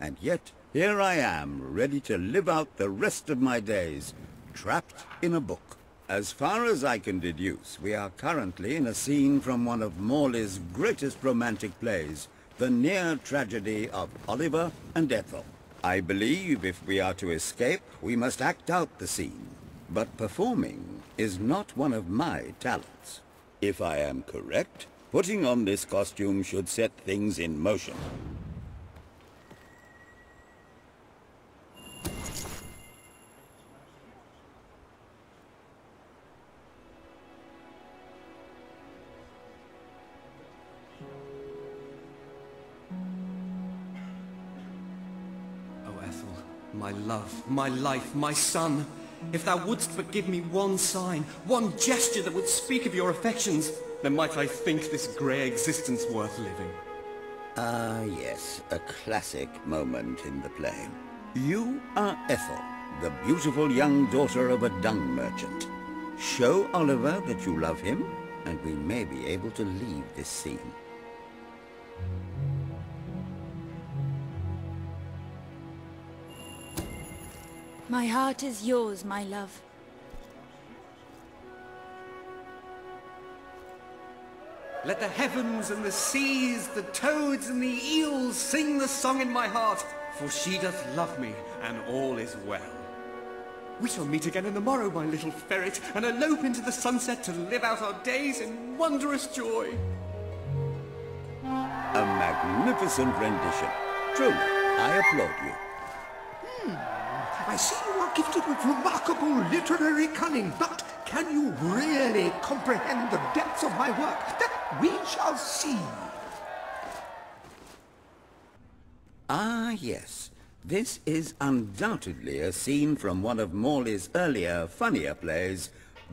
And yet, here I am, ready to live out the rest of my days, trapped in a book. As far as I can deduce, we are currently in a scene from one of Morley's greatest romantic plays, the near tragedy of Oliver and Ethel. I believe if we are to escape, we must act out the scene. But performing is not one of my talents. If I am correct, putting on this costume should set things in motion. My love, my life, my son, if thou wouldst but give me one sign, one gesture that would speak of your affections, then might I think this grey existence worth living. Ah, yes, a classic moment in the play. You are Ethel, the beautiful young daughter of a dung merchant. Show Oliver that you love him, and we may be able to leave this scene. My heart is yours, my love. Let the heavens and the seas, the toads and the eels sing the song in my heart, for she doth love me, and all is well. We shall meet again in the morrow, my little ferret, and elope into the sunset to live out our days in wondrous joy. A magnificent rendition. Truly, I applaud you. I see you are gifted with remarkable literary cunning, but can you really comprehend the depths of my work? That we shall see. Ah, yes. This is undoubtedly a scene from one of Morley's earlier, funnier plays,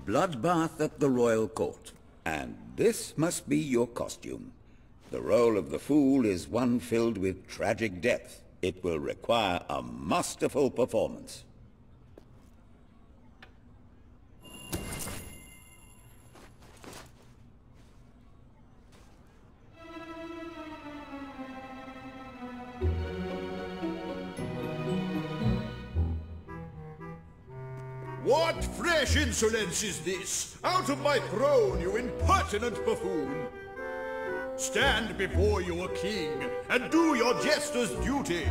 Bloodbath at the Royal Court. And this must be your costume. The role of the fool is one filled with tragic depth. It will require a masterful performance. What fresh insolence is this? Out of my throne, you impertinent buffoon! Stand before your king, and do your jester's duty.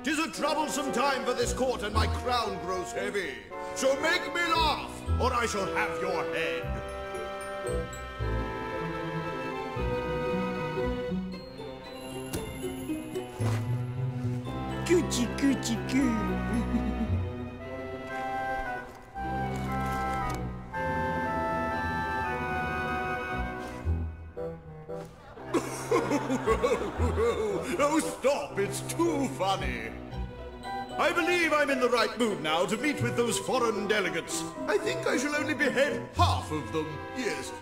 'Tis a troublesome time for this court, and my crown grows heavy. So make me laugh, or I shall have your head. Coochie coochie coo. Oh, stop, it's too funny. I believe I'm in the right mood now to meet with those foreign delegates. I think I shall only behead half of them, yes.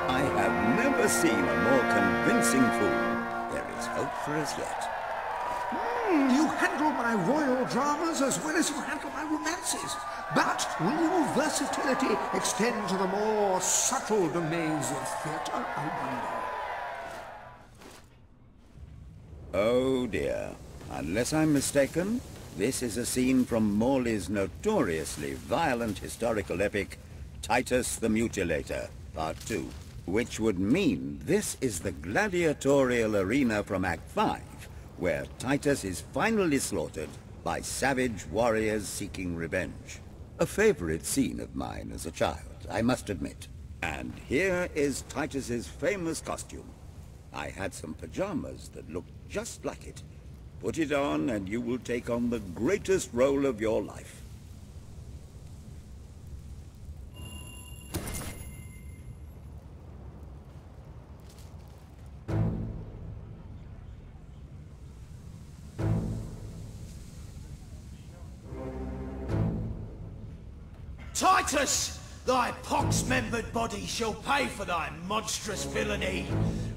I have never seen a more convincing fool. There is hope for us yet. You handle my royal dramas as well as you handle my romances. But will your versatility extend to the more subtle domains of theatre, I wonder? Oh dear. Unless I'm mistaken, this is a scene from Morley's notoriously violent historical epic, Titus the Mutilator, Part 2. Which would mean this is the gladiatorial arena from Act 5, where Titus is finally slaughtered by savage warriors seeking revenge. A favorite scene of mine as a child, I must admit. And here is Titus's famous costume. I had some pajamas that looked just like it. Put it on and you will take on the greatest role of your life. Titus! Thy pox-membered body shall pay for thy monstrous villainy.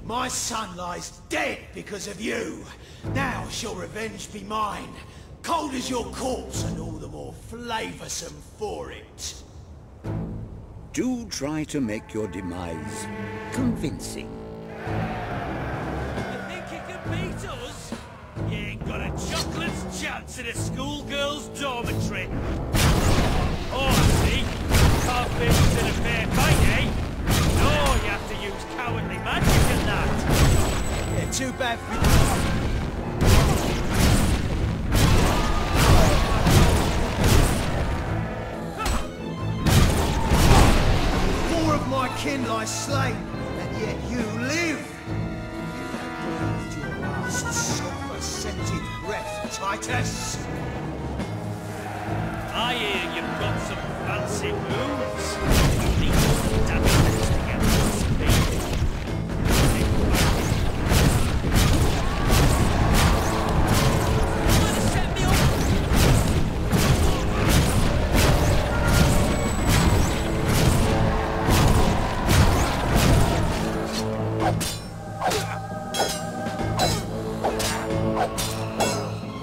My son lies dead because of you. Now shall revenge be mine. Cold as your corpse and all the more flavoursome for it. Do try to make your demise convincing. I think you can beat us? You ain't got a chocolate's chance in a schoolgirl's dormitory. Oh, I see. Can't beat us in a fair fight, eh? No, you have to use cowardly magic and that. Yeah, too bad for you. Four of my kin lie slain, and yet you live. You have breathed your last sulphur-scented breath, Titus. I hear you've got some fancy moves. Need some damage together with speed. Wanna set me up?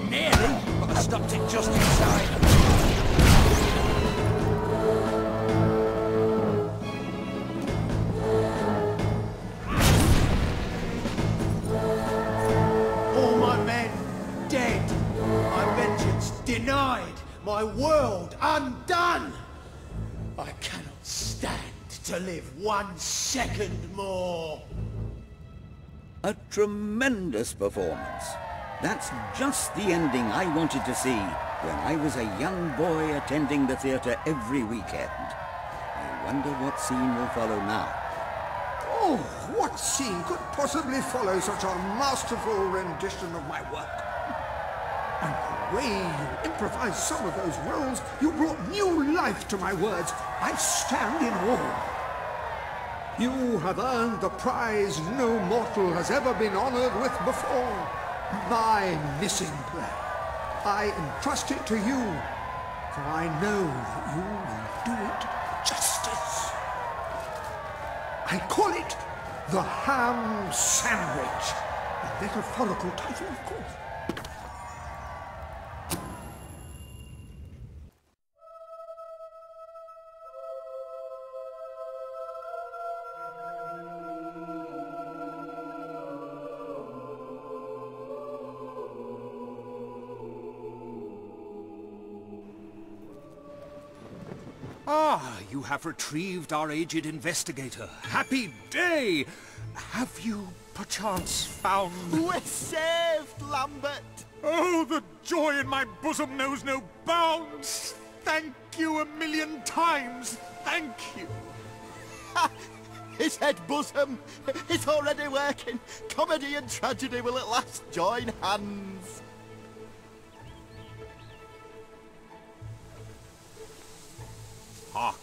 Nearly, but I stopped it just in time. All my men dead, my vengeance denied, my world undone. I cannot stand to live 1 second more. A tremendous performance. That's just the ending I wanted to see when I was a young boy attending the theatre every weekend. I wonder what scene will follow now. Oh, what scene could possibly follow such a masterful rendition of my work? And the way you improvised some of those roles, you brought new life to my words. I stand in awe. You have earned the prize no mortal has ever been honored with before. My missing play. I entrust it to you, for I know that you will do it justice. I call it the Ham Sandwich. A metaphorical title, of course. Ah, you have retrieved our aged investigator. Happy day! Have you, perchance, found... We're saved, Lambert! Oh, the joy in my bosom knows no bounds! Thank you 1,000,000 times! Thank you! His head bosom! It's already working! Comedy and tragedy will at last join hands! Hark!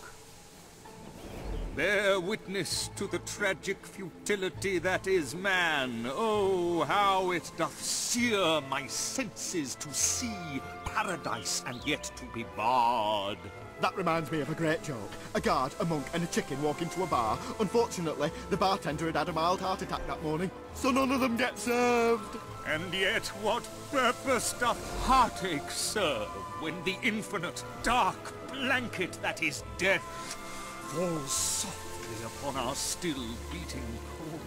Bear witness to the tragic futility that is man. Oh, how it doth sear my senses to see paradise and yet to be barred. That reminds me of a great joke. A guard, a monk and a chicken walk into a bar. Unfortunately, the bartender had had a mild heart attack that morning, so none of them get served. And yet what purpose doth heartache serve when the infinite dark blanket that is death falls softly upon our still beating core?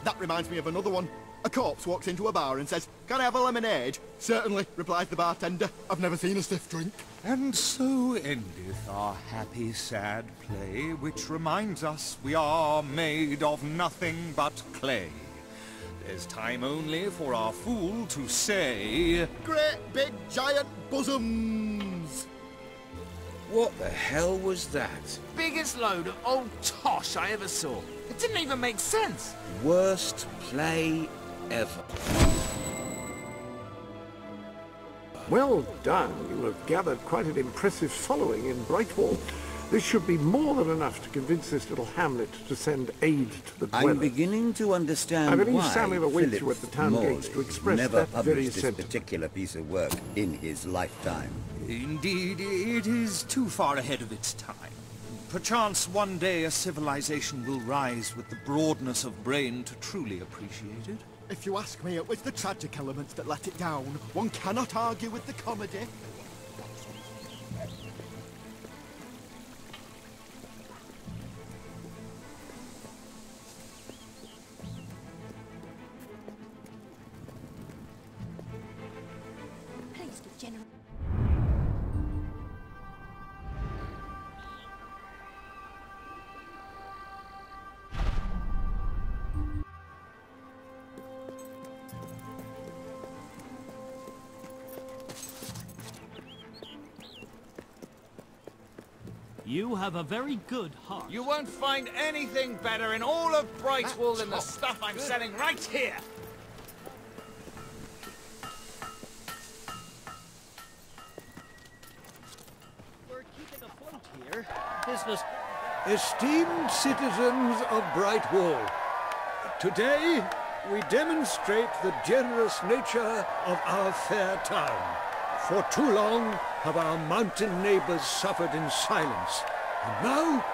That reminds me of another one. A corpse walks into a bar and says, "Can I have a lemonade?" "Certainly," replies the bartender. "I've never seen a stiff drink." And so endeth our happy sad play, which reminds us we are made of nothing but clay. There's time only for our fool to say, Great big giant bosoms! What the hell was that? Biggest load of old tosh I ever saw. It didn't even make sense. Worst play ever. Well done. You have gathered quite an impressive following in Brightwall. This should be more than enough to convince this little hamlet to send aid to the dwellers. I'm beginning to understand I believe why Samuel awaits Philip you at the town Morley gates to express never that very published this sentiment. particular piece of work in his lifetime. indeed, it is too far ahead of its time. Perchance one day a civilization will rise with the broadness of brain to truly appreciate it. If you ask me, it was the tragic elements that let it down. One cannot argue with the comedy. waste of generous. You have a very good heart. You won't find anything better in all of Brightwool than the stuff I'm selling right here. We're keeping afloat here. Business. Esteemed citizens of Brightwool, today we demonstrate the generous nature of our fair town. For too long have our mountain neighbors suffered in silence, and now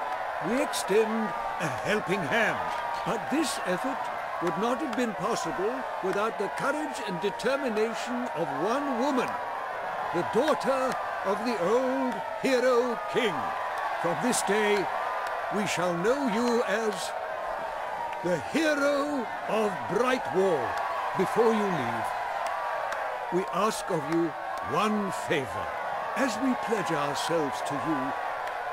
we extend a helping hand. But this effort would not have been possible without the courage and determination of one woman, the daughter of the old hero king. From this day, we shall know you as the hero of Brightwool. Before you leave, we ask of you one favor. As we pledge ourselves to you,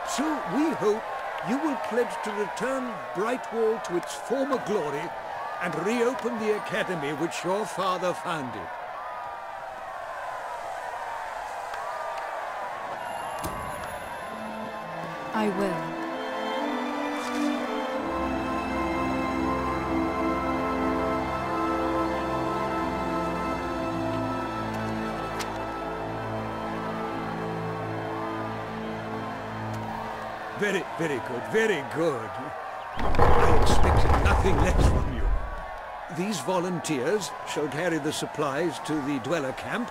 so we hope you will pledge to return Brightwool to its former glory and reopen the academy which your father founded. I will. Very good, very good. I expected nothing less from you. These volunteers shall carry the supplies to the dweller camp.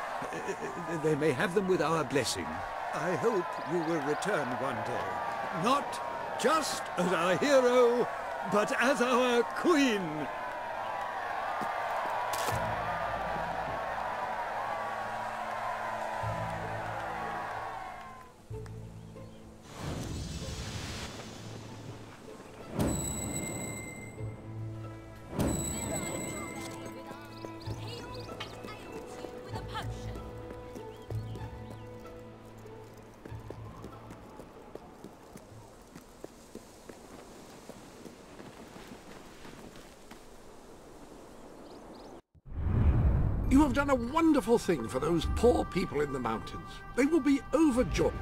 They may have them with our blessing. I hope you will return one day. Not just as our hero, but as our queen. You have done a wonderful thing for those poor people in the mountains. They will be overjoyed.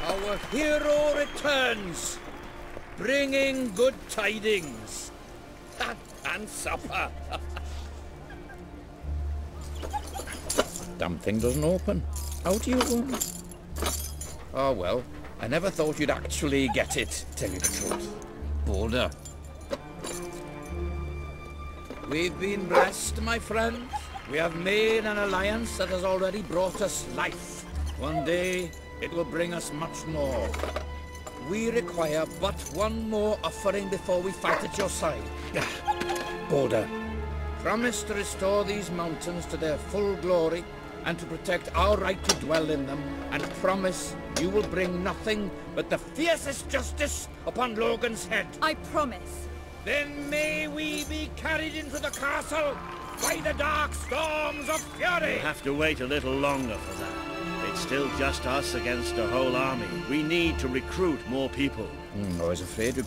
Our hero returns, bringing good tidings. And supper. Damn thing doesn't open. How do you open? Oh well, I never thought you'd actually get it, tell you the truth. Boulder. We've been blessed, my friend. We have made an alliance that has already brought us life. One day, it will bring us much more. We require but one more offering before we fight at your side. Boulder, promise to restore these mountains to their full glory and to protect our right to dwell in them, and promise you will bring nothing but the fiercest justice upon Logan's head. I promise. Then may we be carried into the castle by the dark storms of fury. We'll have to wait a little longer for that. It's still just us against a whole army. We need to recruit more people. I was afraid